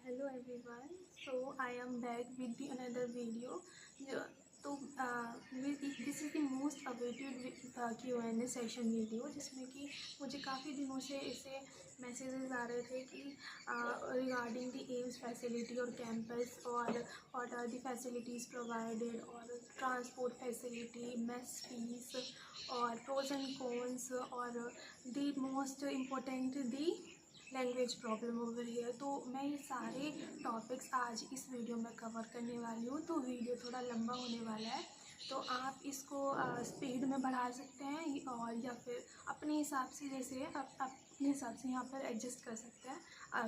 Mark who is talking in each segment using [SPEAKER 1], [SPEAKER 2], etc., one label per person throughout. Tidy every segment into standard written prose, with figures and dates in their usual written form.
[SPEAKER 1] Hello everyone. So I am back with the another video. तो this is the most awaited Q&A session video जिसमें कि मुझे काफ़ी दिनों से ऐसे मैसेजेस आ रहे थे कि रिगार्डिंग द एम्स फैसिलिटी और कैंपस और what are the facilities provided और ट्रांसपोर्ट फैसिलिटी, मेस फीस और प्रोज एंड कॉन्स और the most important the language problem over here. तो मैं ये सारे टॉपिक्स आज इस वीडियो में कवर करने वाली हूँ। तो वीडियो थोड़ा लंबा होने वाला है, तो आप इसको स्पीड में बढ़ा सकते हैं और या फिर अपने हिसाब से, जैसे अपने हिसाब से यहाँ पर एडजस्ट कर सकते हैं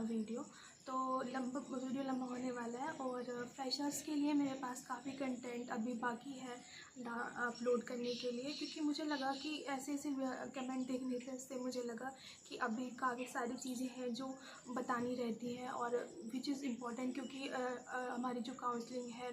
[SPEAKER 1] वीडियो। तो वीडियो लंबा होने वाला है और फ्रेशर्स के लिए मेरे पास काफ़ी कंटेंट अभी बाकी है अपलोड करने के लिए, क्योंकि मुझे लगा कि ऐसे ऐसे कमेंट देखने से मुझे लगा कि अभी काफ़ी सारी चीज़ें हैं जो बतानी रहती हैं और विच इज़ इम्पॉर्टेंट, क्योंकि हमारी जो काउंसलिंग है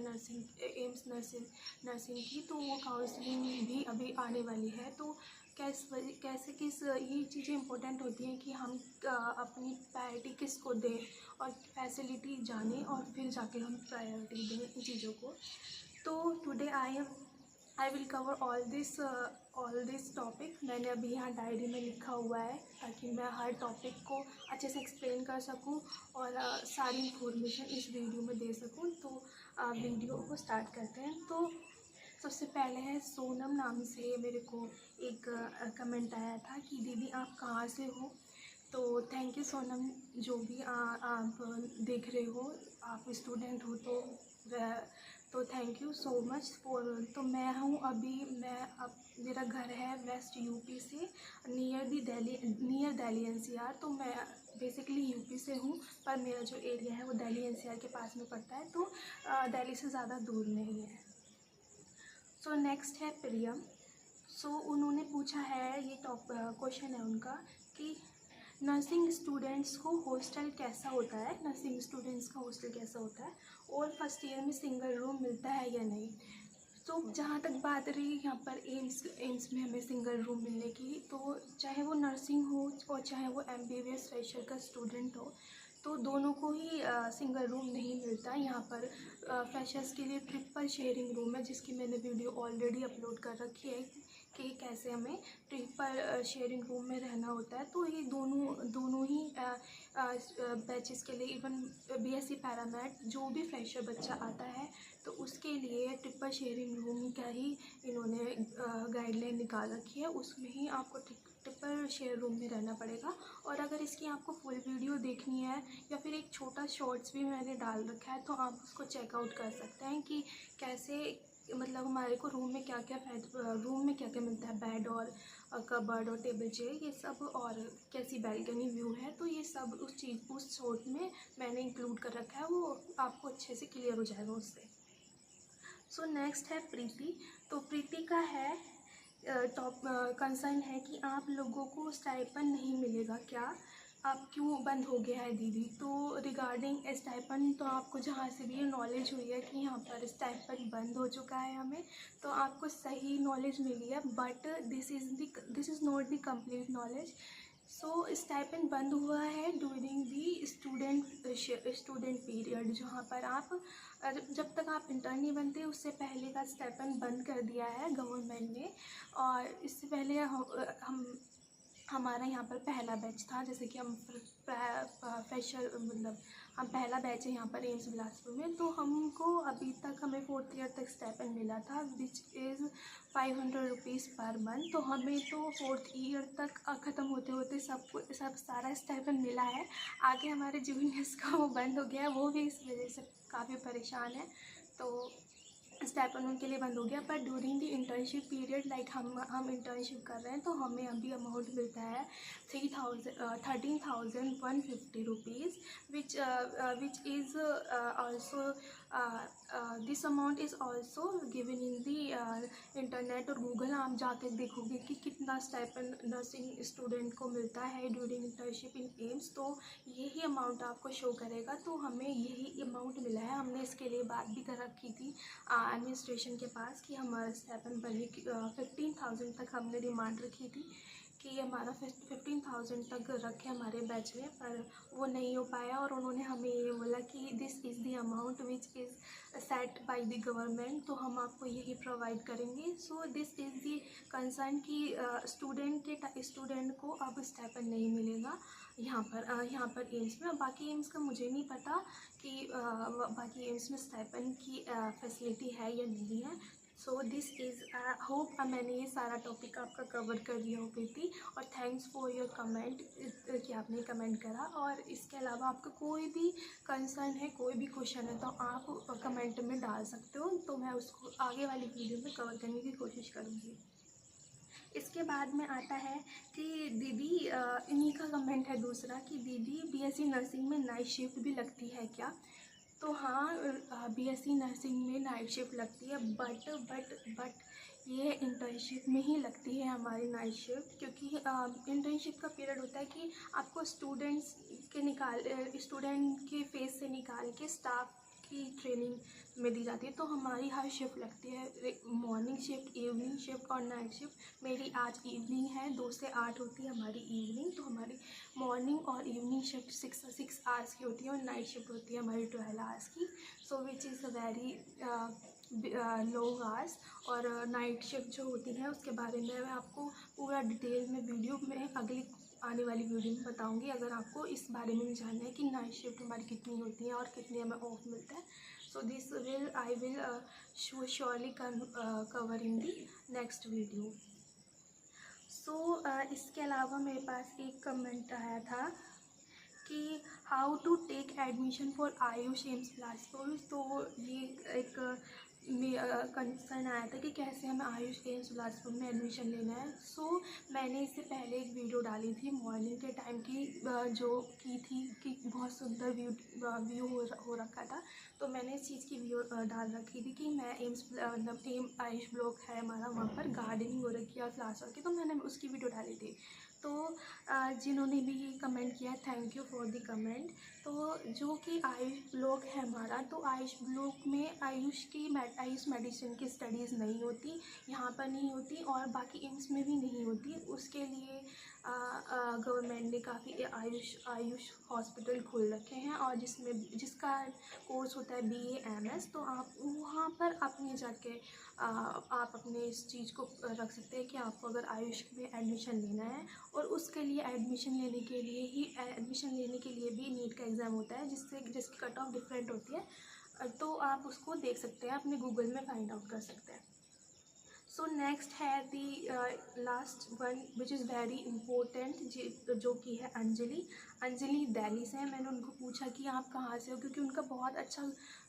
[SPEAKER 1] एम्स नर्सिंग की, तो वो काउंसलिंग भी अभी आने वाली है। तो कैसे किस ये चीज़ें इम्पोर्टेंट होती हैं कि हम अपनी प्रायोरिटी किस को दें और फैसिलिटी जानें और फिर जाके हम प्रायोरिटी दें इन चीज़ों को। तो today I will cover all this topic. मैंने अभी यहाँ डायरी में लिखा हुआ है ताकि मैं हर टॉपिक को अच्छे से एक्सप्लेन कर सकूँ और सारी इन्फॉर्मेशन इस वीडियो में दे सकूँ। तो वीडियो को स्टार्ट करते हैं। तो सबसे पहले है सोनम नाम से मेरे को एक कमेंट आया था कि दीदी आप कहाँ से हो। तो थैंक यू सोनम, जो भी आप देख रहे हो, आप स्टूडेंट हो तो thank you so much for. तो मैं हूँ अब मेरा घर है वेस्ट यूपी से, नियर दिल्ली एनसीआर। तो मैं बेसिकली यूपी से हूँ, पर मेरा जो एरिया है वो दिल्ली एनसीआर के पास में पड़ता है, तो दिल्ली से ज़्यादा दूर नहीं है। सो नेक्स्ट है प्रियम। सो उन्होंने पूछा है, ये क्वेश्चन है उनका कि नर्सिंग स्टूडेंट्स को हॉस्टल कैसा होता है, नर्सिंग स्टूडेंट्स का हॉस्टल कैसा होता है और फर्स्ट ईयर में सिंगल रूम मिलता है या नहीं। तो जहाँ तक बात रही यहाँ पर एम्स में हमें सिंगल रूम मिलने की, तो चाहे वो नर्सिंग हो और चाहे वो MBBS फ्रेशर का स्टूडेंट हो, तो दोनों को ही सिंगल रूम नहीं मिलता। यहाँ पर फ्रेशर्स के लिए ट्रिपल शेयरिंग रूम है, जिसकी मैंने वीडियो ऑलरेडी अपलोड कर रखी है कि कैसे हमें ट्रिपल शेयरिंग रूम में रहना होता है। तो ये दोनों ही बैचेस के लिए, इवन BSc पैरामेड जो भी फ्रेशर बच्चा आता है तो उसके लिए ट्रिपल शेयरिंग रूम का ही इन्होंने गाइडलाइन निकाल रखी है। उसमें ही आपको ट्रिपल शेयर रूम में रहना पड़ेगा। और अगर इसकी आपको फुल वीडियो देखनी है या फिर एक छोटा शॉर्ट्स भी मैंने डाल रखा है, तो आप उसको चेकआउट कर सकते हैं कि कैसे, मतलब हमारे को रूम में क्या क्या मिलता है, बेड और कबर्ड और टेबल चेयर ये सब, और कैसी बैल्कनी व्यू है। तो ये सब उस शॉर्ट में मैंने इंक्लूड कर रखा है, वो आपको अच्छे से क्लियर हो जाएगा उससे। सो नेक्स्ट है प्रीति। तो प्रीति का है टॉप कंसर्न है कि आप लोगों को स्टाइपन नहीं मिलेगा क्या, आप क्यों बंद हो गया है दीदी। तो रिगार्डिंग स्टाइपन, तो आपको जहाँ से भी ये नॉलेज हुई है कि यहाँ पर स्टाइपन बंद हो चुका है हमें, तो आपको सही नॉलेज मिली है, but this is not the complete knowledge. So stipend बंद हुआ है ड्यूरिंग दी स्टूडेंट पीरियड, जहाँ पर आप जब तक आप इंटर्न नहीं बनते उससे पहले का स्टाइपेंड बंद कर दिया है गवर्नमेंट ने। और इससे पहले हमारा यहाँ पर पहला बैच था, जैसे कि हम फ्रेशर, मतलब हम पहला बैच है यहाँ पर एम्स बिलासपुर में, तो हमको अभी तक हमें 4th ईयर तक स्टाइपेंड मिला था, which is 500 rupees per month. तो हमें तो 4th ईयर तक ख़त्म होते होते सब सारा स्टाइपेंड मिला है। आगे हमारे जूनियर्स का वो बंद हो गया है, वो भी इस वजह से काफ़ी परेशान है। तो स्टाइपेंड उनके लिए बंद हो गया, पर during the internship period, like हम इंटर्नशिप कर रहे हैं, तो हमें अभी अमाउंट मिलता है 13,150 rupees, which is also this amount is also given in the internet और गूगल। आप जाकर देखोगे कि कितना स्टाइपेंड नर्सिंग स्टूडेंट को मिलता है ड्यूरिंग इंटर्नशिप इन एम्स, तो यही अमाउंट आपको शो करेगा। तो हमें यही अमाउंट मिला है। हमने इसके लिए बात भी कर रखी थी एडमिनिस्ट्रेशन के पास कि हमारा स्टाइपेंड बने 15,000 तक हमने डिमांड रखी थी कि हमारा 15,000 तक रखे हमारे बैच में, पर वो नहीं हो पाया और उन्होंने हमें ये बोला कि this is the amount which is set by the government, तो हम आपको यही प्रोवाइड करेंगे। सो दिस इज़ द कंसर्न कि स्टूडेंट को अब स्टाइपेंड नहीं मिलेगा यहाँ पर एम्स में। बाकी एम्स का मुझे नहीं पता कि बाकी एम्स में स्टाइपेंड की फैसिलिटी है या नहीं है। सो दिस इज़ होप मैंने ये सारा टॉपिक आपका कवर कर दिया हो प्रीति, और थैंक्स फॉर योर कमेंट कि आपने कमेंट करा। और इसके अलावा आपका कोई भी कंसर्न है, कोई भी क्वेश्चन है, तो आप कमेंट में डाल सकते हो, तो मैं उसको आगे वाली वीडियो में कवर करने की कोशिश करूँगी। इसके बाद में आता है कि दीदी, इन्हीं का कमेंट है दूसरा कि दीदी बीएससी नर्सिंग में नाइट शिफ्ट भी लगती है क्या? तो हाँ, बीएससी नर्सिंग में नाइट शिफ्ट लगती है, बट ये इंटर्नशिप में ही लगती है हमारी नाइट शिफ्ट, क्योंकि इंटर्नशिप का पीरियड होता है कि आपको स्टूडेंट के फेस से निकाल के स्टाफ की ट्रेनिंग में दी जाती है। तो हमारी हर शिफ्ट लगती है, मॉर्निंग शिफ्ट, इवनिंग शिफ्ट और नाइट शिफ्ट। मेरी आज इवनिंग है, 2 से 8 होती है हमारी इवनिंग, तो हमारी मॉर्निंग और इवनिंग शिफ्ट 6 आवर्स की होती है, और नाइट शिफ्ट होती है हमारी 12 आवर्स की। So which is a very long hours. और नाइट शिफ्ट जो होती है उसके बारे में मैं आपको पूरा डिटेल में वीडियो में अगली आने वाली वीडियो में बताऊंगी, अगर आपको इस बारे में भी जानना है कि नाइट शिफ्ट हमारी कितनी होती है और कितनी हमें ऑफ मिलता है। So this I will surely cover in the next video. So इसके अलावा मेरे पास एक कमेंट आया था कि how to take admission for Ayush AIIMS Bilaspur. तो ये एक कंसर्न आया था कि कैसे हमें आयुष एम्स बिलासपुर में एडमिशन लेना है। सो मैंने इससे पहले एक वीडियो डाली थी मॉर्निंग के टाइम की, जो की थी कि बहुत सुंदर व्यू हो रखा था। तो मैंने इस चीज़ की वीडियो डाल रखी थी कि मैं एम आयुष ब्लॉक है हमारा, वहाँ पर गार्डनिंग हो रखी है और फ्लावर्स की, तो मैंने उसकी वीडियो डाली थी। तो जिन्होंने भी ये कमेंट किया, thank you for the comment. तो जो कि आयुष ब्लॉक है हमारा, तो आयुष ब्लॉक में आयुष मेडिसिन की स्टडीज़ नहीं होती, यहाँ पर नहीं होती, और बाकी एम्स में भी नहीं होती। उसके लिए गवर्नमेंट ने काफ़ी आयुष हॉस्पिटल खोल रखे हैं, और जिसका कोर्स होता है BAMS। तो आप वहाँ पर अपने जाके आप अपने इस चीज़ को रख सकते हैं कि आपको अगर आयुष में एडमिशन लेना है, और उसके लिए एडमिशन लेने के लिए भी नीट का एग्ज़ाम होता है, जिसकी कट ऑफ डिफरेंट होती है। तो आप उसको देख सकते हैं, अपने गूगल में फाइंड आउट कर सकते हैं। सो नेक्स्ट है दी last one which is very important, जो कि है अंजलि दिल्ली से है। मैंने उनको पूछा कि आप कहाँ से हो, क्योंकि उनका बहुत अच्छा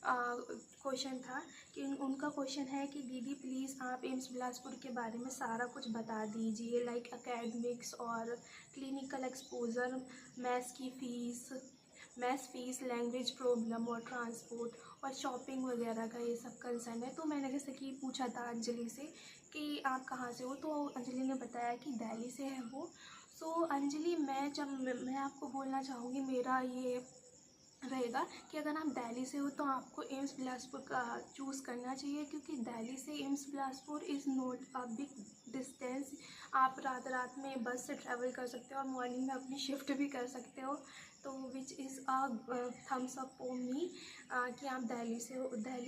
[SPEAKER 1] क्वेश्चन था कि उनका क्वेश्चन है कि दीदी प्लीज़ आप एम्स बिलासपुर के बारे में सारा कुछ बता दीजिए, लाइक एकेडमिक्स और clinical exposure, maths fees, language problem और ट्रांसपोर्ट और शॉपिंग वगैरह का ये सब कंसर्न है। तो मैंने जैसे कि पूछा था अंजलि से कि आप कहाँ से हो, तो अंजलि ने बताया कि दिल्ली से है वो। सो अंजलि, मैं आपको बोलना चाहूँगी, मेरा ये रहेगा कि अगर आप दिल्ली से हो तो आपको एम्स बिलासपुर का चूज़ करना चाहिए, क्योंकि दिल्ली से AIIMS Bilaspur is not a big distance. आप रात में बस से ट्रैवल कर सकते हो और मॉर्निंग में अपनी शिफ्ट भी कर सकते हो। तो विच is a thumbs up for me कि आप दिल्ली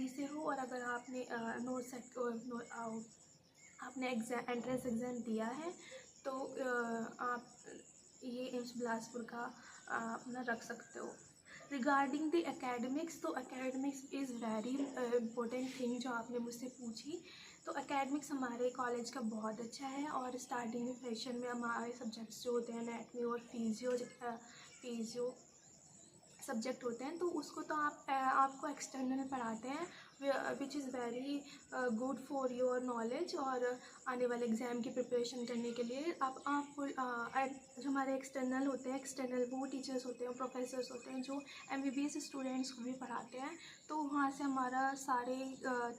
[SPEAKER 1] से हो, और अगर आपने आपने एंट्रेंस एग्ज़ाम दिया है, तो आप ये एम्स बिलासपुर का अपना रख सकते हो। रिगार्डिंग द एकेडमिक्स, तो academics is very important thing जो आपने मुझसे पूछी। तो एकेडमिक्स हमारे कॉलेज का बहुत अच्छा है, और स्टार्टिंग में फ्रेशर में हमारे सब्जेक्ट्स जो होते हैं एनाटमी और फिजियो सब्जेक्ट होते हैं, तो उसको तो आपको एक्सटर्नल पढ़ाते हैं, which is very good for your knowledge, और आने वाले एग्ज़ाम की प्रिपरेशन करने के लिए जो हमारे एक्सटर्नल होते हैं, वो टीचर्स होते हैं, प्रोफेसर्स होते हैं जो MBBS स्टूडेंट्स को भी पढ़ाते हैं। तो वहाँ से हमारा सारे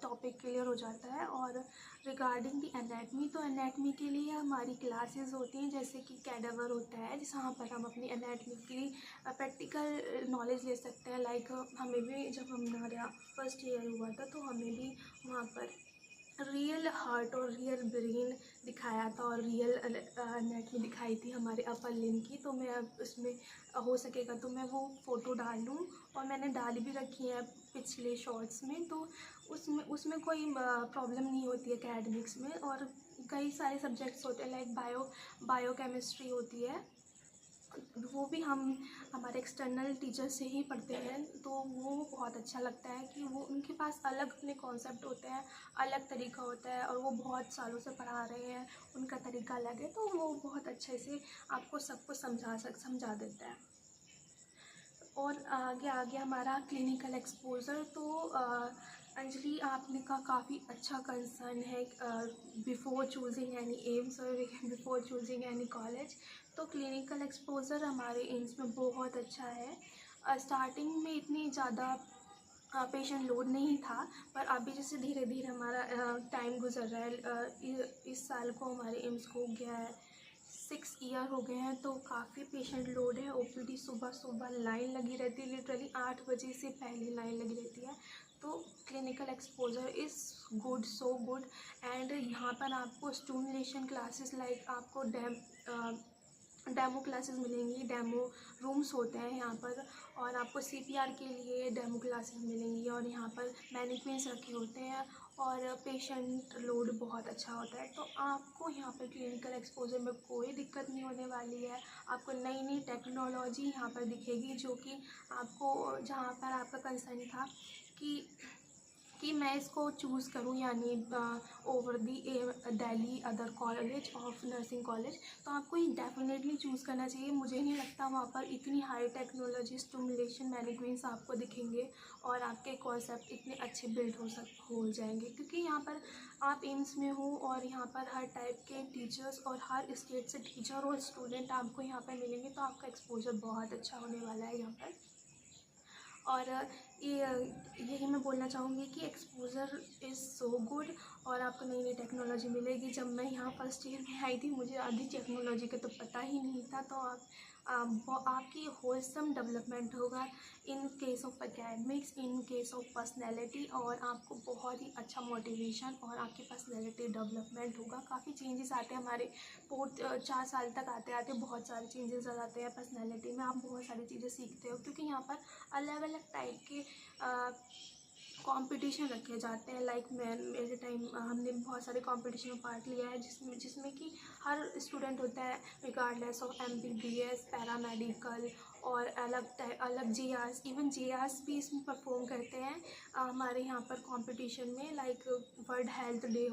[SPEAKER 1] टॉपिक क्लियर हो जाता है। और रिगार्डिंग दी एनाटमी, तो एनाटमी के लिए हमारी क्लासेस होती हैं, जैसे कि कैडावर होता है जहाँ पर हम अपनी एनाटमी की प्रैक्टिकल नॉलेज ले सकते हैं। लाइक हमें भी जब हमारा फर्स्ट ईयर हुआ था, तो हमें भी वहाँ पर रियल हार्ट और रियल ब्रेन दिखाया था और रियल नेक में दिखाई थी हमारे अपर लिम्ब की। तो मैं अब उसमें हो सकेगा तो मैं वो फ़ोटो डाल लूँ, और मैंने डाल भी रखी है पिछले शॉर्ट्स में। तो उसमें कोई प्रॉब्लम नहीं होती है एकेडमिक्स में। और कई सारे सब्जेक्ट्स होते हैं, लाइक बायोकेमिस्ट्री होती है, वो भी हम हमारे एक्सटर्नल टीचर से ही पढ़ते हैं। तो वो बहुत अच्छा लगता है कि वो उनके पास अलग अपने कॉन्सेप्ट होते हैं, अलग तरीका होता है, और वो बहुत सालों से पढ़ा रहे हैं, उनका तरीका अलग है। तो वो बहुत अच्छे से आपको सब कुछ समझा देता है। और आगे आगे हमारा क्लिनिकल एक्सपोज़र। तो अंजलि, आपने का काफ़ी अच्छा कंसर्न है बिफ़ोर चूजिंग एनी एम्स और बिफ़ोर चूजिंग एनी कॉलेज। तो क्लिनिकल एक्सपोज़र हमारे एम्स में बहुत अच्छा है। स्टार्टिंग में इतनी ज़्यादा पेशेंट लोड नहीं था, पर अभी जैसे धीरे धीरे हमारा टाइम गुजर रहा है, इस साल को हमारे एम्स को हो गया है 6 ईयर हो गए हैं। तो काफ़ी पेशेंट लोड है। ओपीडी सुबह सुबह लाइन लगी रहती है, लिटरली 8 बजे से पहले लाइन लगी रहती है। तो clinical exposure is good, so good. And यहाँ पर आपको स्टिमुलेशन क्लासेस, लाइक आपको डेमो क्लासेस मिलेंगी, डेमो रूम्स होते हैं यहाँ पर, और आपको सीपीआर के लिए डेमो क्लासेस मिलेंगी, और यहाँ पर मैनिक्विन्स रखे होते हैं, और पेशेंट लोड बहुत अच्छा होता है। तो आपको यहाँ पर क्लिनिकल एक्सपोज़र में कोई दिक्कत नहीं होने वाली है। आपको नई नई टेक्नोलॉजी यहाँ पर दिखेगी, जो कि आपको, जहाँ पर आपका कंसर्न था कि मैं इसको चूज़ करूँ, यानी over the Delhi other college of nursing college, तो आपको ये डेफिनेटली चूज़ करना चाहिए। मुझे नहीं लगता वहाँ पर इतनी हाई टेक्नोलॉजी, स्टिमुलेशन, मैनिक्विन्स आपको दिखेंगे, और आपके कॉन्सेप्ट इतने अच्छे बिल्ड हो जाएंगे, क्योंकि यहाँ पर आप एम्स में हो, और यहाँ पर हर टाइप के टीचर्स और हर स्टेट से टीचर और स्टूडेंट आपको यहाँ पर मिलेंगे। तो आपका एक्सपोजर बहुत अच्छा होने वाला है यहाँ पर। और यही मैं बोलना चाहूँगी कि एक्सपोज़र इज़ सो गुड, और आपको नई नई टेक्नोलॉजी मिलेगी। जब मैं यहाँ फर्स्ट ईयर में आई थी, मुझे आधी टेक्नोलॉजी का तो पता ही नहीं था। तो आपकी होलसम डेवलपमेंट होगा in case of academics, in case of personality, और आपको बहुत ही अच्छा मोटिवेशन और आपकी पर्सनैलिटी डेवलपमेंट होगा। काफ़ी चेंजेस आते हैं हमारे 4 साल तक, आते आते बहुत सारे चेंजेस आ जाते हैं पर्सनैलिटी में। आप बहुत सारी चीज़ें सीखते हो, क्योंकि यहाँ पर अलग अलग टाइप के कंपटीशन रखे जाते हैं। लाइक मेरे टाइम हमने बहुत सारे कंपटीशन में पार्ट लिया है, जिसमें कि हर स्टूडेंट होता है, रिगार्डलेस ऑफ MBBS, पैरामेडिकल, और अलग JRs, इवन JRs भी इसमें परफॉर्म करते हैं हमारे यहाँ पर कंपटीशन में। लाइक वर्ल्ड हेल्थ डे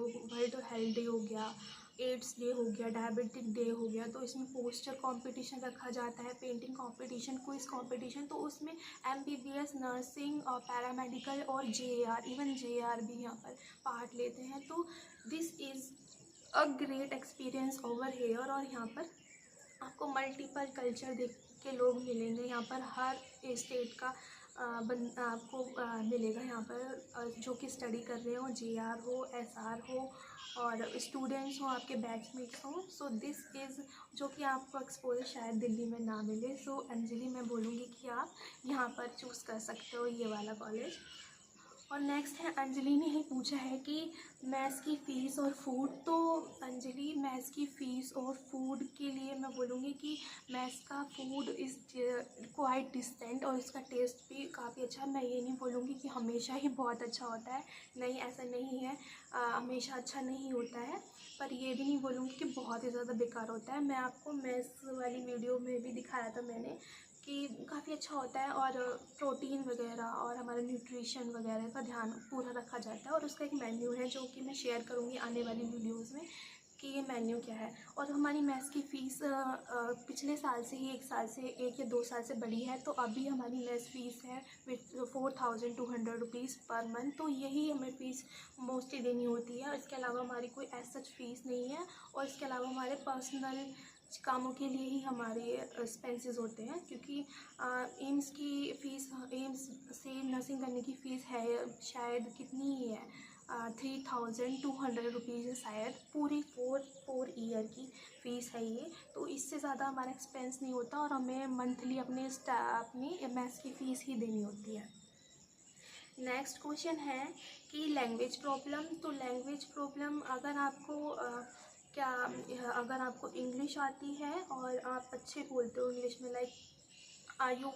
[SPEAKER 1] हो गया, एड्स डे हो गया, डायबिटिक डे हो गया। तो इसमें पोस्टर कंपटीशन रखा जाता है, पेंटिंग कंपटीशन, क्विज कंपटीशन। तो उसमें MBBS, नर्सिंग और पैरामेडिकल और JR, इवन JR भी यहाँ पर पार्ट लेते हैं। तो this is a great experience over here. और यहाँ पर आपको मल्टीपल कल्चर देख के लोग मिलेंगे। यहाँ पर हर स्टेट का आपको मिलेगा यहाँ पर, जो कि स्टडी कर रहे हो, JR हो, SR हो, और स्टूडेंट्स हो, आपके बैचमेट्स हो। सो दिस इज़, जो कि आपको एक्सपोजर शायद दिल्ली में ना मिले। सो अंजलि, मैं बोलूँगी कि आप यहाँ पर चूज़ कर सकते हो ये वाला कॉलेज। और नेक्स्ट है, अंजलि ने ही पूछा है कि मैथ्स की फ़ीस और फूड। तो अंजलि, मैथ्स की फ़ीस और फूड के लिए मैं बोलूँगी कि मैथ्स का फूड इज़ क्वाइट डिसेंट, और इसका टेस्ट भी काफ़ी अच्छा है। मैं ये नहीं बोलूँगी कि हमेशा ही बहुत अच्छा होता है, नहीं, ऐसा नहीं है, हमेशा अच्छा नहीं होता है। पर ये भी नहीं बोलूँगी कि बहुत ही ज़्यादा बेकार होता है। मैं आपको मैथ्स वाली वीडियो में भी दिखाया था मैंने कि काफ़ी अच्छा होता है, और प्रोटीन वगैरह और हमारा न्यूट्रिशन वगैरह का ध्यान पूरा रखा जाता है। और उसका एक मेन्यू है, जो कि मैं शेयर करूँगी आने वाली वीडियोस में कि ये मेन्यू क्या है। और हमारी मैथ्स की फ़ीस पिछले साल से ही 1 या 2 साल से बढ़ी है। तो अभी हमारी मैथ्स फ़ीस है विथ 4200 रुपीज़ पर मंथ। तो यही हमें फ़ीस मोस्टली देनी होती है, और इसके अलावा हमारी कोई ऐसा फ़ीस नहीं है। और इसके अलावा हमारे पर्सनल कामों के लिए ही हमारे एक्सपेंसेस होते हैं, क्योंकि एम्स की फ़ीस, एम्स से नर्सिंग करने की फ़ीस है शायद कितनी ही है, 3200 रुपीज़ है शायद, पूरी 4 ईयर की फ़ीस है ये। तो इससे ज़्यादा हमारा एक्सपेंस नहीं होता, और हमें मंथली अपनी मैथ्स की फ़ीस ही देनी होती है। नेक्स्ट क्वेश्चन है कि लैंग्वेज प्रॉब्लम। तो लैंग्वेज प्रॉब्लम अगर आपको इंग्लिश आती है और आप अच्छे बोलते हो इंग्लिश में, like you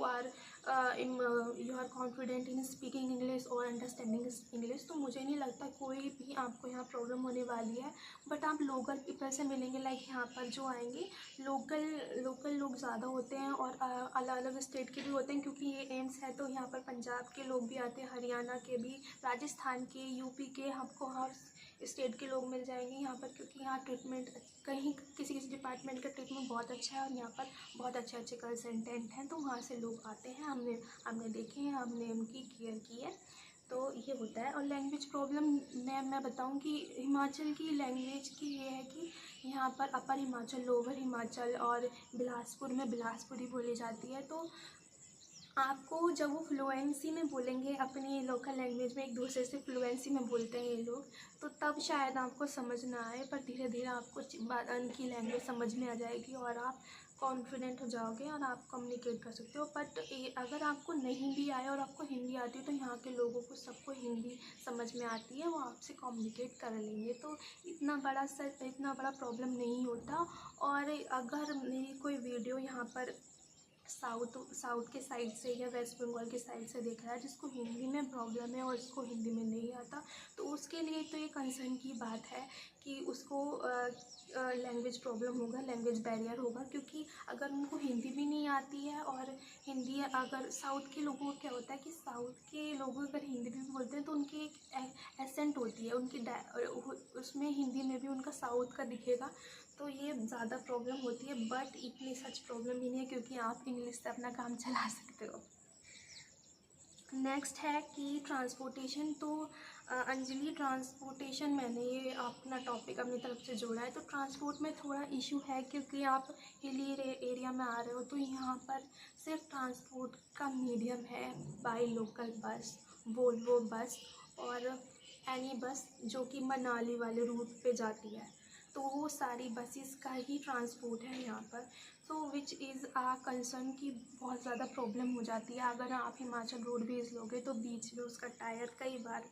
[SPEAKER 1] are confident in speaking English और understanding English, तो मुझे नहीं लगता कोई भी आपको यहाँ प्रॉब्लम होने वाली है। बट आप लोकल पीपल से मिलेंगे, लाइक यहाँ पर जो आएंगे लोकल लोग ज़्यादा होते हैं और अलग अलग स्टेट के भी होते हैं, क्योंकि ये एम्स है तो यहाँ पर पंजाब के लोग भी आते हैं, हरियाणा के भी, राजस्थान के, यूपी के, आपको हर स्टेट के लोग मिल जाएंगे यहाँ पर, क्योंकि यहाँ ट्रीटमेंट कहीं किसी डिपार्टमेंट का ट्रीटमेंट बहुत अच्छा है और यहाँ पर बहुत अच्छे अच्छे कंसल्टेंट हैं, तो वहाँ से लोग आते हैं, हमने देखे हैं, हमने उनकी केयर की है, तो ये होता है। और लैंग्वेज प्रॉब्लम मैं बताऊँ कि हिमाचल की लैंग्वेज की ये है कि यहाँ पर अपर हिमाचल, लोअर हिमाचल और बिलासपुर में बिलासपुरी बोली जाती है, तो आपको जब वो फ्लुएंसी में बोलेंगे अपनी लोकल लैंग्वेज में, एक दूसरे से फ्लुएंसी में बोलते हैं ये लोग, तो तब शायद आपको समझ ना आए, पर धीरे धीरे आपको उनकी लैंग्वेज समझ में आ जाएगी और आप कॉन्फिडेंट हो जाओगे और आप कम्युनिकेट कर सकते हो। बट अगर आपको नहीं भी आए और आपको हिंदी आती है तो यहाँ के लोगों को सबको हिंदी समझ में आती है, वो आपसे कम्युनिकेट कर लेंगे, तो इतना बड़ा प्रॉब्लम नहीं होता। और अगर मेरी कोई वीडियो यहाँ पर साउथ के साइड से या वेस्ट बंगाल के साइड से देख रहा है जिसको हिंदी में प्रॉब्लम है और उसको हिंदी में नहीं आता, तो उसके लिए तो ये कंसर्न की बात है कि उसको लैंग्वेज प्रॉब्लम होगा, लैंग्वेज बैरियर होगा, क्योंकि अगर उनको हिंदी भी नहीं आती है और हिंदी, अगर साउथ के लोगों को क्या होता है कि साउथ के लोग अगर हिंदी भी बोलते हैं तो उनकी एक एसेंट होती है, उसमें हिंदी में भी उनका साउथ का दिखेगा, तो ये ज़्यादा प्रॉब्लम होती है। बट इतनी सच प्रॉब्लम ही नहीं है, क्योंकि आप इंग्लिश से अपना काम चला सकते हो। नेक्स्ट है कि ट्रांसपोर्टेशन। तो अंजलि, ट्रांसपोर्टेशन मैंने ये अपना टॉपिक अपनी तरफ से जोड़ा है, तो ट्रांसपोर्ट में थोड़ा इशू है, क्योंकि आप हिली एरिया में आ रहे हो, तो यहाँ पर सिर्फ ट्रांसपोर्ट का मीडियम है by local bus, Volvo bus और एनी बस जो कि मनाली वाले रूट पे जाती है, तो वो सारी बसेस का ही ट्रांसपोर्ट है यहाँ पर, तो विच इज़ आ कंसर्न की बहुत ज़्यादा प्रॉब्लम हो जाती है। अगर आप हिमाचल रोडवेज लोगे तो बीच में उसका टायर कई बार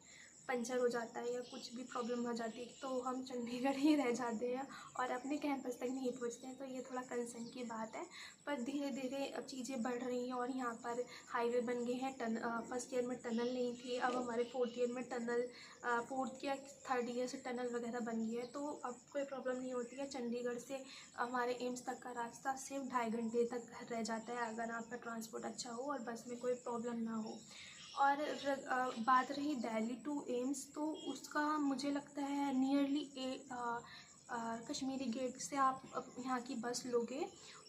[SPEAKER 1] पंचर हो जाता है या कुछ भी प्रॉब्लम हो जाती है, तो हम चंडीगढ़ ही रह जाते हैं और अपने कैंपस तक नहीं पहुँचते हैं, तो ये थोड़ा कंसर्न की बात है। पर धीरे धीरे चीज़ें बढ़ रही हैं और यहाँ पर हाईवे बन गए हैं। फर्स्ट ईयर में टनल नहीं थी, अब हमारे फोर्थ ईयर में टनल, फोर्थ या थर्ड ईयर से टनल वगैरह बन गई है, तो अब कोई प्रॉब्लम नहीं होती है। चंडीगढ़ से हमारे एम्स तक का रास्ता सिर्फ 2.5 घंटे तक रह जाता है, अगर आपका ट्रांसपोर्ट अच्छा हो और बस में कोई प्रॉब्लम ना हो। और बात रही दिल्ली टू एम्स, तो उसका मुझे लगता है नियरली कश्मीरी गेट से आप यहाँ की बस लोगे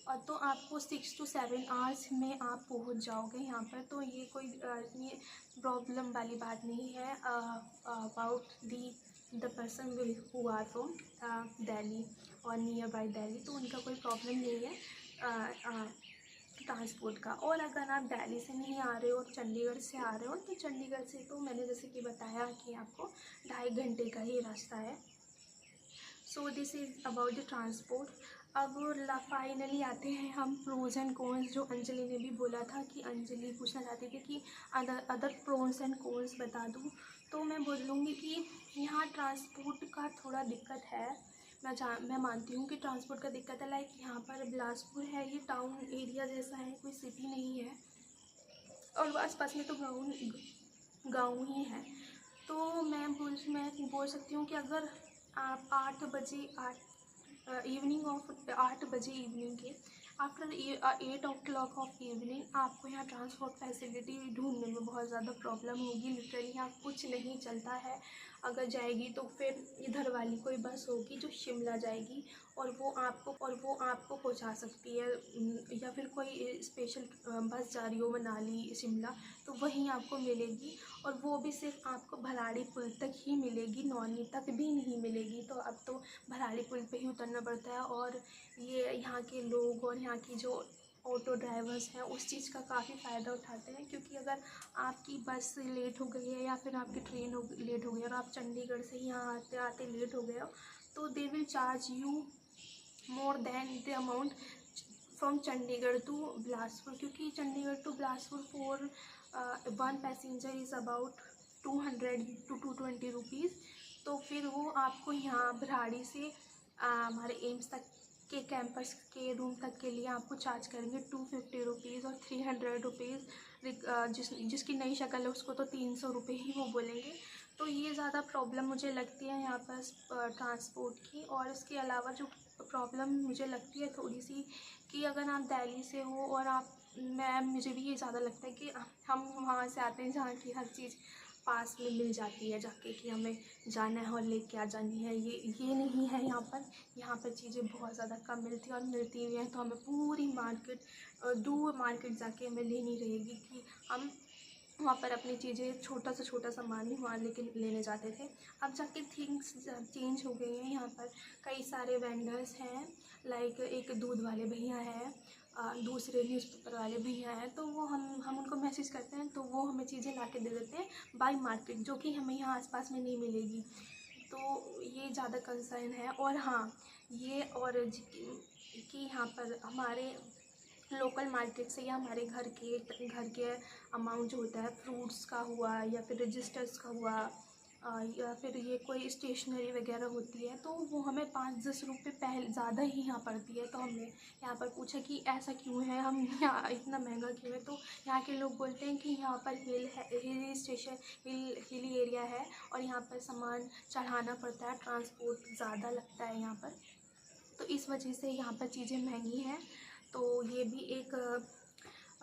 [SPEAKER 1] और तो आपको 6 to 7 आवर्स में आप पहुँच जाओगे यहाँ पर, तो ये कोई ये प्रॉब्लम वाली बात नहीं है about the person who are from Delhi और नियर बाई दिल्ली, तो उनका कोई प्रॉब्लम नहीं है ट्रांसपोर्ट का। और अगर आप दिल्ली से नहीं आ रहे हो और चंडीगढ़ से आ रहे हो, तो चंडीगढ़ से तो मैंने जैसे कि बताया कि आपको 2.5 घंटे का ही रास्ता है। So this is about the transport. अब फाइनली आते हैं हम प्रोज एंड कॉन्स, जो अंजलि ने भी बोला था कि अंजलि पूछना चाहती थी कि अदर प्रोज एंड कॉन्स बता दूँ, तो मैं बोलूँगी कि यहाँ ट्रांसपोर्ट का थोड़ा दिक्कत है। मैं मानती हूँ कि ट्रांसपोर्ट का दिक्कत है, लाइक यहाँ पर बिलासपुर है, ये टाउन एरिया जैसा है, कोई सिटी नहीं है और आसपास में तो गाँव ही है, तो मैं बोल सकती हूँ कि अगर आप 8 बजे इवनिंग के आफ्टर 8 o'clock ऑफ इवनिंग आपको यहाँ ट्रांसपोर्ट फैसिलिटी ढूंढने में बहुत ज़्यादा प्रॉब्लम होगी। लिटरली यहाँ कुछ नहीं चलता है, अगर जाएगी तो फिर इधर वाली कोई बस होगी जो शिमला जाएगी और वो आपको पहुँचा सकती है, या फिर कोई स्पेशल बस जा रही हो मनाली शिमला तो वहीं आपको मिलेगी, और वो भी सिर्फ आपको भराड़ी पुल तक ही मिलेगी, नौनी तक भी नहीं मिलेगी। तो अब तो भराड़ी पुल पे ही उतरना पड़ता है, और ये यहाँ के लोग और यहाँ की जो ऑटो ड्राइवर्स हैं उस चीज़ का काफ़ी फ़ायदा उठाते हैं, क्योंकि अगर आपकी बस लेट हो गई है या फिर आपकी ट्रेन लेट हो गई और आप चंडीगढ़ से यहाँ आते आते लेट हो गए हो, तो they will charge you more than the amount from Chandigarh to Bilaspur, क्योंकि Chandigarh to Bilaspur for one passenger is about 200 to 220 rupees. तो फिर वो आपको यहाँ भराड़ी से हमारे एम्स तक के कैंपस के रूम तक के लिए आपको चार्ज करेंगे 250 रुपीज़ और 300 रुपीज़। जिसकी नई शक्ल है उसको तो 300 रुपये ही वो बोलेंगे। तो ये ज़्यादा प्रॉब्लम मुझे लगती है यहाँ पर ट्रांसपोर्ट की। और इसके अलावा जो प्रॉब्लम मुझे लगती है थोड़ी सी, कि अगर आप दिल्ली से हो और आप मुझे भी ये ज़्यादा लगता है कि हम वहाँ से आते हैं जहाँ की हर चीज़ पास में मिल जाती है जाके, कि हमें जाना है और लेके आ जानी है। ये नहीं है यहाँ पर। यहाँ पर चीज़ें बहुत ज़्यादा कम मिलती हैं और मिलती भी हैं तो हमें पूरी मार्केट दूर मार्केट जाके हमें लेनी रहेगी, कि हम वहाँ पर अपनी चीज़ें छोटा से छोटा सामान भी वहाँ लेने जाते थे। अब जाके थिंग्स चेंज हो गई हैं। यहाँ पर कई सारे वेंडर्स हैं, लाइक एक दूध वाले भैया हैं, दूसरे न्यूज़पेपर वाले भैया हैं। तो वो हम उनको मैसेज करते हैं तो वो हमें चीज़ें ला के दे देते हैं बाय मार्केट, जो कि हमें यहाँ आसपास में नहीं मिलेगी। तो ये ज़्यादा कंसर्न है। और हाँ, ये और कि यहाँ पर हमारे लोकल मार्केट से या हमारे घर के अमाउंट जो होता है, फ्रूट्स का हुआ या फिर रजिस्टर्स का हुआ या फिर ये कोई स्टेशनरी वगैरह होती है, तो वो हमें 5-10 रुपये पहले ज़्यादा ही यहाँ पड़ती है। तो हमने यहाँ पर पूछा कि ऐसा क्यों है, हम यहाँ इतना महंगा क्यों है। तो यहाँ के लोग बोलते हैं कि यहाँ पर हिली एरिया है और यहाँ पर सामान चढ़ाना पड़ता है, ट्रांसपोर्ट ज़्यादा लगता है यहाँ पर, तो इस वजह से यहाँ पर चीज़ें महंगी हैं। तो ये भी एक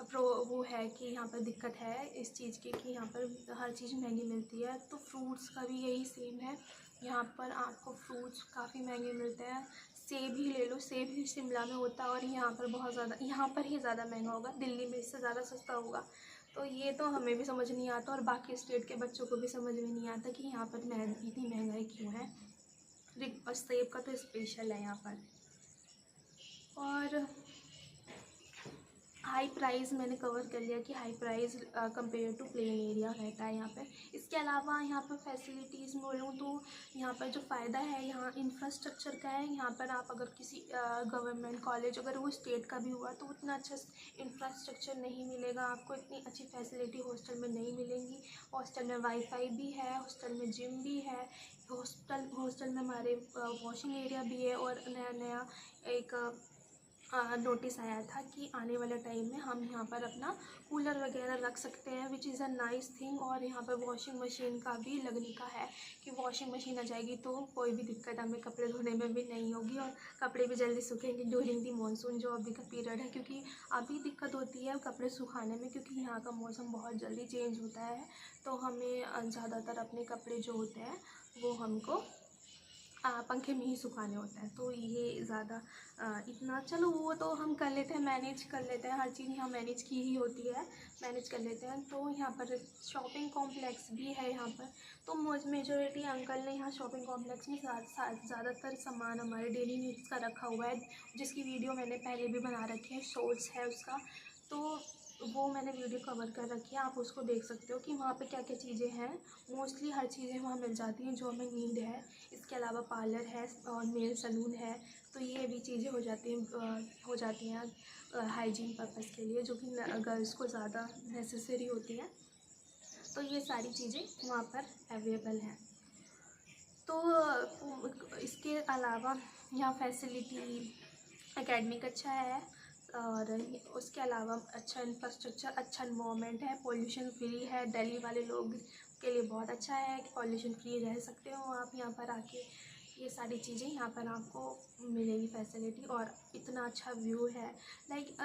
[SPEAKER 1] वो है कि यहाँ पर दिक्कत है इस चीज़ की, कि यहाँ पर हर चीज़ महंगी मिलती है। तो फ्रूट्स का भी यही सेम है। यहाँ पर आपको फ्रूट्स काफ़ी महंगे मिलते हैं। सेब ही ले लो, सेब ही शिमला में होता है और यहाँ पर बहुत ज़्यादा, यहाँ पर ही ज़्यादा महंगा होगा, दिल्ली में इससे ज़्यादा सस्ता होगा। तो ये तो हमें भी समझ नहीं आता और बाकी स्टेट के बच्चों को भी समझ में नहीं आता कि यहाँ पर इतनी महंगाई क्यों है। और सेब का तो स्पेशल है यहाँ पर। और हाई प्राइस मैंने कवर कर लिया कि high price compare to plain area रहता है यहाँ पे। इसके अलावा यहाँ पर फैसिलिटीज़ बोलूँ तो यहाँ पर जो फ़ायदा है यहाँ इंफ्रास्ट्रक्चर का है। यहाँ पर आप अगर किसी गवर्नमेंट कॉलेज अगर वो स्टेट का भी हुआ तो उतना अच्छा इंफ्रास्ट्रक्चर नहीं मिलेगा आपको, इतनी अच्छी फैसिलिटी हॉस्टल में नहीं मिलेंगी। हॉस्टल में वाईफाई भी है, हॉस्टल में जिम भी है, हॉस्टल में हमारे वॉशिंग एरिया भी है। और नया एक नोटिस आया था कि आने वाले टाइम में हम यहाँ पर अपना कूलर वगैरह रख सकते हैं, विच इज़ अ नाइस थिंग। और यहाँ पर वॉशिंग मशीन का भी लगने का है कि वॉशिंग मशीन आ जाएगी तो कोई भी दिक्कत हमें कपड़े धोने में भी नहीं होगी और कपड़े भी जल्दी सूखेंगे ड्यूरिंग दी मानसून जो अभी का पीरियड है, क्योंकि अभी दिक्कत होती है कपड़े सुखाने में, क्योंकि यहाँ का मौसम बहुत जल्दी चेंज होता है। तो हमें ज़्यादातर अपने कपड़े जो होते हैं वो हमको पंखे में ही सुखाने होता है। तो ये ज़्यादा इतना चलो वो तो हम कर लेते हैं, मैनेज कर लेते हैं, हर चीज़ यहाँ मैनेज की ही होती है, मैनेज कर लेते हैं। तो यहाँ पर शॉपिंग कॉम्प्लेक्स भी है यहाँ पर। तो मेजॉरिटी अंकल ने यहाँ शॉपिंग कॉम्प्लेक्स में ज़्यादातर सामान हमारे डेली नीड्स का रखा हुआ है, जिसकी वीडियो मैंने पहले भी बना रखी है, शॉर्ट्स है उसका। तो वो मैंने वीडियो कवर कर रखी है, आप उसको देख सकते हो कि वहाँ पे क्या क्या चीज़ें हैं। मोस्टली हर चीज़ें वहाँ मिल जाती हैं जो हमें नीड है। इसके अलावा पार्लर है और नेल सलून है, तो ये भी चीज़ें हो जाती हैं हाइजीन पर्पज़ के लिए, जो कि गर्ल्स को ज़्यादा नेसेसरी होती है। तो ये सारी चीज़ें वहाँ पर अवेलेबल हैं। तो इसके अलावा यहाँ फैसिलिटी एकेडमिक अच्छा है और उसके अलावा अच्छा इंफ्रास्ट्रक्चर, अच्छा एनवायरनमेंट है, पॉल्यूशन फ्री है। दिल्ली वाले लोग के लिए बहुत अच्छा है कि पॉल्यूशन फ्री रह सकते हो आप यहाँ पर आके। ये सारी चीज़ें यहाँ पर आपको मिलेगी फैसिलिटी और इतना अच्छा व्यू है। लाइक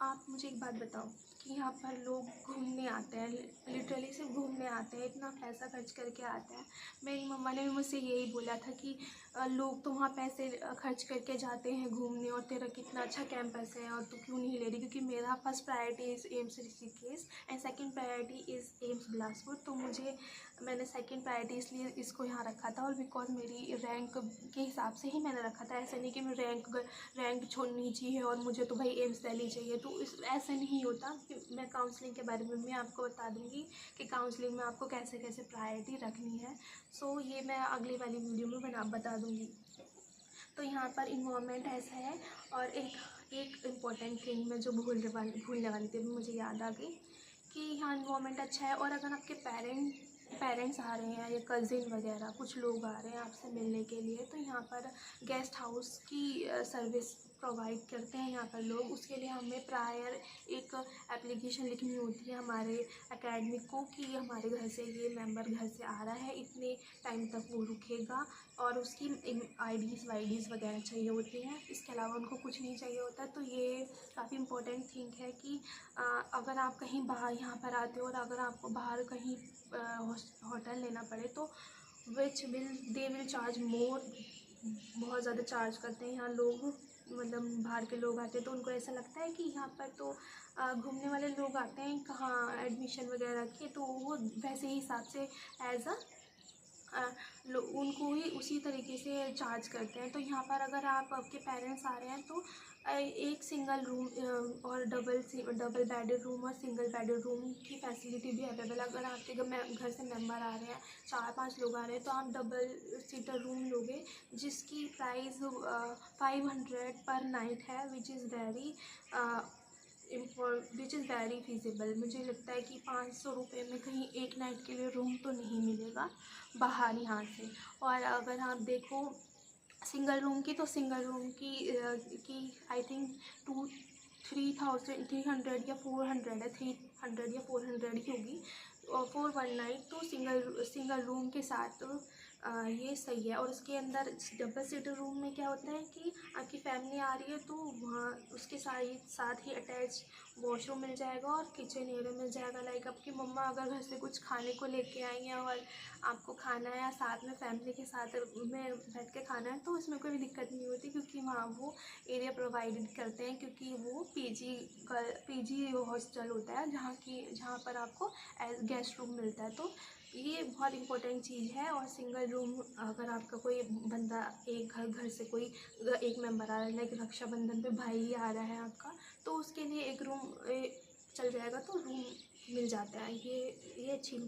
[SPEAKER 1] आप मुझे एक बात बताओ कि यहाँ पर लोग घूमने आते हैं, लिटरली सिर्फ घूमने आते हैं, इतना पैसा खर्च करके आते हैं। मेरी मम्मा ने भी मुझसे यही बोला था कि लोग तो वहाँ पैसे खर्च करके जाते हैं घूमने और तेरा कितना अच्छा कैंपस है और तू क्यों नहीं ले रही, क्योंकि मेरा first priority is AIIMS Rishikesh and second priority is AIIMS Bilaspur. तो मैंने सेकंड प्रायोरिटी इसलिए इसको यहाँ रखा था और बिकॉज मेरी रैंक के हिसाब से ही मैंने रखा था। ऐसा नहीं कि मैं रैंक छोड़नी चाहिए और मुझे तो भाई एम्स दिल्ली चाहिए, तो ऐसा नहीं होता। मैं काउंसलिंग के बारे में मैं आपको बता दूँगी कि काउंसलिंग में आपको कैसे कैसे प्रायोरिटी रखनी है। सो ये मैं अगली वाली वीडियो में बता दूँगी। तो यहाँ पर इन्वायरमेंट ऐसा है और एक एक इम्पॉर्टेंट थिंग मैं जो भूलने वाली थी, मुझे याद आ गई कि यहाँ इन्वायरमेंट अच्छा है। और अगर आपके पेरेंट्स आ रहे हैं या कज़िन वगैरह कुछ लोग आ रहे हैं आपसे मिलने के लिए, तो यहाँ पर गेस्ट हाउस की सर्विस प्रोवाइड करते हैं यहाँ पर लोग। उसके लिए हमें प्रायर एक एप्लीकेशन लिखनी होती है हमारे एकेडमिक को कि हमारे घर से ये मेंबर घर से आ रहा है, इतने टाइम तक वो रुकेगा, और उसकी आईडीज़ वगैरह चाहिए होती हैं। इसके अलावा उनको कुछ नहीं चाहिए होता। तो ये काफ़ी इम्पोर्टेंट थिंग है कि अगर आप कहीं बाहर यहाँ पर आते हो और अगर आपको बाहर कहीं होटल लेना पड़े तो दे विल चार्ज मोर, बहुत ज़्यादा चार्ज करते हैं यहाँ लोग। मतलब बाहर के लोग आते हैं तो उनको ऐसा लगता है कि यहाँ पर तो घूमने वाले लोग आते हैं कहाँ एडमिशन वगैरह के, तो वो वैसे ही हिसाब से एज उनको ही उसी तरीके से चार्ज करते हैं। तो यहाँ पर अगर आपके पेरेंट्स आ रहे हैं तो एक सिंगल रूम और डबल बेडेड रूम और सिंगल बेडेड रूम की फैसिलिटी भी अवेलेबल। अगर आपके घर से मेंबर आ रहे हैं, 4-5 लोग आ रहे हैं, तो आप डबल सीटर रूम लोगे जिसकी प्राइस 500 पर नाइट है, विच इज़ वेरी फीजिबल। मुझे लगता है कि 500 रुपये में कहीं एक नाइट के लिए रूम तो नहीं मिलेगा बाहर यहाँ से। और अगर आप देखो सिंगल रूम की, तो सिंगल रूम की आई थिंक 300 या 400 है, 300 या 400 ही होगी फॉर वन नाइट। तो सिंगल रूम के साथ ये सही है। और उसके अंदर डबल सीटर रूम में क्या होता है कि आपकी फैमिली आ रही है तो वहाँ उसके साथ ही अटैच वॉशरूम मिल जाएगा और किचन एरिया मिल जाएगा। लाइक आपकी मम्मा अगर घर से कुछ खाने को लेके आई हैं और आपको खाना है या साथ में फैमिली के साथ में बैठ के खाना है, तो इसमें कोई भी दिक्कत नहीं होती क्योंकि वहाँ वो एरिया प्रोवाइडेड करते हैं, क्योंकि वो पीजी हॉस्टल होता है जहाँ पर आपको गेस्ट रूम मिलता है। तो ये बहुत इंपॉर्टेंट चीज़ है। और सिंगल रूम अगर आपका कोई बंदा एक घर से कोई एक मेंबर आ रहा है, लाइक रक्षाबंधन पे भाई आ रहा है आपका, तो उसके लिए एक रूम चल जाएगा, तो रूम मिल जाता है। ये अच्छी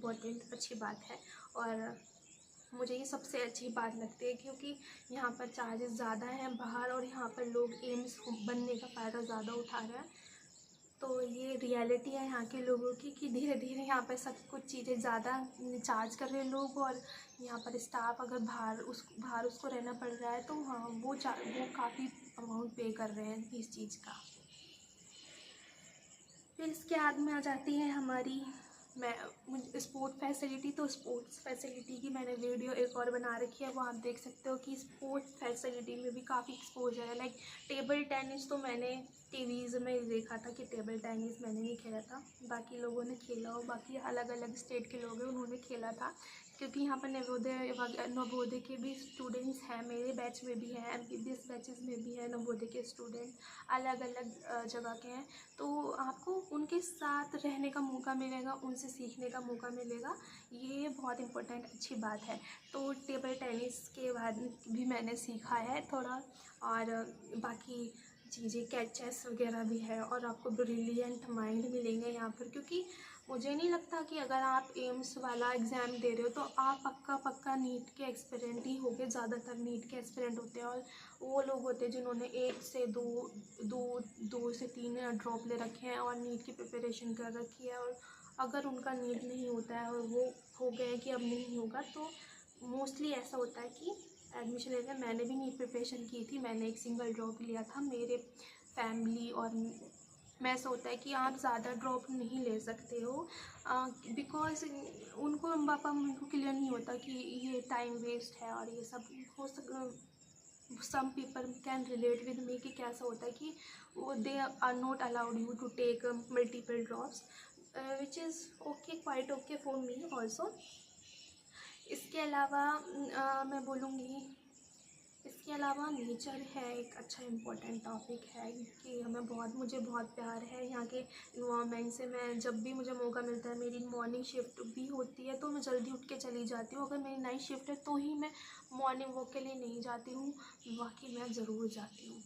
[SPEAKER 1] बात है। और मुझे ये सबसे अच्छी बात लगती है क्योंकि यहाँ पर चार्जेस ज़्यादा हैं बाहर, और यहाँ पर लोग एम्स बनने का फ़ायदा ज़्यादा उठा रहे हैं। तो ये रियलिटी है यहाँ के लोगों की कि धीरे धीरे यहाँ पर सब कुछ चीज़ें ज़्यादा चार्ज कर रहे हैं लोग। और यहाँ पर स्टाफ अगर बाहर उसको रहना पड़ रहा है तो हाँ वो काफ़ी अमाउंट पे कर रहे हैं इस चीज़ का। फिर इसके बाद में आ जाती है हमारी स्पोर्ट्स फैसिलिटी। तो स्पोर्ट्स फैसिलिटी की मैंने वीडियो एक और बना रखी है, वो आप देख सकते हो कि स्पोर्ट्स फैसिलिटी में भी काफ़ी एक्सपोजर है। लाइक टेबल टेनिस तो मैंने टीवीज़ में देखा था कि टेबल टेनिस मैंने नहीं खेला था, बाकी लोगों ने खेला हो, बाकी अलग अलग स्टेट के लोग हैं उन्होंने खेला था। क्योंकि यहाँ पर नवोदय के भी स्टूडेंट्स हैं, मेरे बैच में भी हैं, MBBS बैचेस में भी हैं नवोदय के स्टूडेंट, अलग अलग जगह के हैं। तो आपको उनके साथ रहने का मौका मिलेगा, उनसे सीखने का मौका मिलेगा, ये बहुत इम्पोर्टेंट अच्छी बात है। तो टेबल टेनिस के बाद भी मैंने सीखा है थोड़ा, और बाकी चीज़ें चेस वगैरह भी है। और आपको ब्रिलियंट माइंड मिलेंगे यहाँ पर, क्योंकि मुझे नहीं लगता कि अगर आप एम्स वाला एग्ज़ाम दे रहे हो तो आप पक्का नीट के एक्सपीरियंट ही होगे। ज़्यादातर नीट के एक्सपीरियंट होते हैं, और वो लोग होते हैं जिन्होंने 1 से 2 से 3 ड्रॉप ले रखे हैं और नीट की प्रिपरेशन कर रखी है। और अगर उनका नीट नहीं होता है और वो हो गए कि अब नहीं होगा, तो मोस्टली ऐसा होता है कि एडमिशन लेते हैं। मैंने भी नीट प्रिपरेशन की थी, मैंने एक सिंगल ड्रॉप लिया था। मेरे फैमिली और में ऐसा होता है कि आप ज़्यादा ड्रॉप नहीं ले सकते हो, बिकॉज उनको पापा उनको क्लियर नहीं होता कि ये टाइम वेस्ट है। और ये सब हो some people can relate with me कि कैसा होता है कि वो they are not allowed you to take multiple drops, which is okay, quite okay for me also. इसके अलावा मैं बोलूँगी, इसके अलावा नेचर है एक अच्छा इम्पोर्टेंट टॉपिक है कि मुझे बहुत प्यार है यहाँ के इन्वायरमेंट से। मैं जब भी मुझे मौका मिलता है, मेरी मॉर्निंग शिफ्ट भी होती है तो मैं जल्दी उठ के चली जाती हूँ। अगर मेरी नाइट शिफ्ट है तो ही मैं मॉर्निंग वॉक के लिए नहीं जाती हूँ, बाकी मैं ज़रूर जाती हूँ।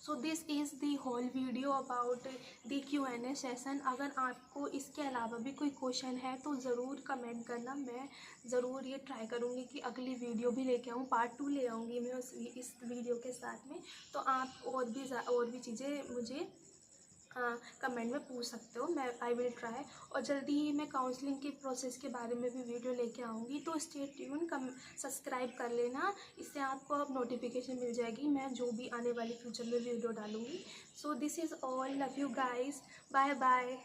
[SPEAKER 1] So this is the whole video about the Q&A session. अगर आपको इसके अलावा भी कोई क्वेश्चन है तो ज़रूर कमेंट करना। मैं ज़रूर ये ट्राई करूँगी कि अगली वीडियो भी लेके आऊँ, पार्ट 2 ले आऊँगी मैं इस वीडियो के साथ में। तो आप और भी चीज़ें मुझे कमेंट में पूछ सकते हो। मैं आई विल ट्राई। और जल्दी ही मैं काउंसलिंग की प्रोसेस के बारे में भी वीडियो लेके आऊँगी। तो स्टे ट्यून, सब्सक्राइब कर लेना, इससे आपको अब नोटिफिकेशन मिल जाएगी मैं जो भी आने वाली फ्यूचर में वीडियो डालूँगी। So this is all, love you guys, bye bye.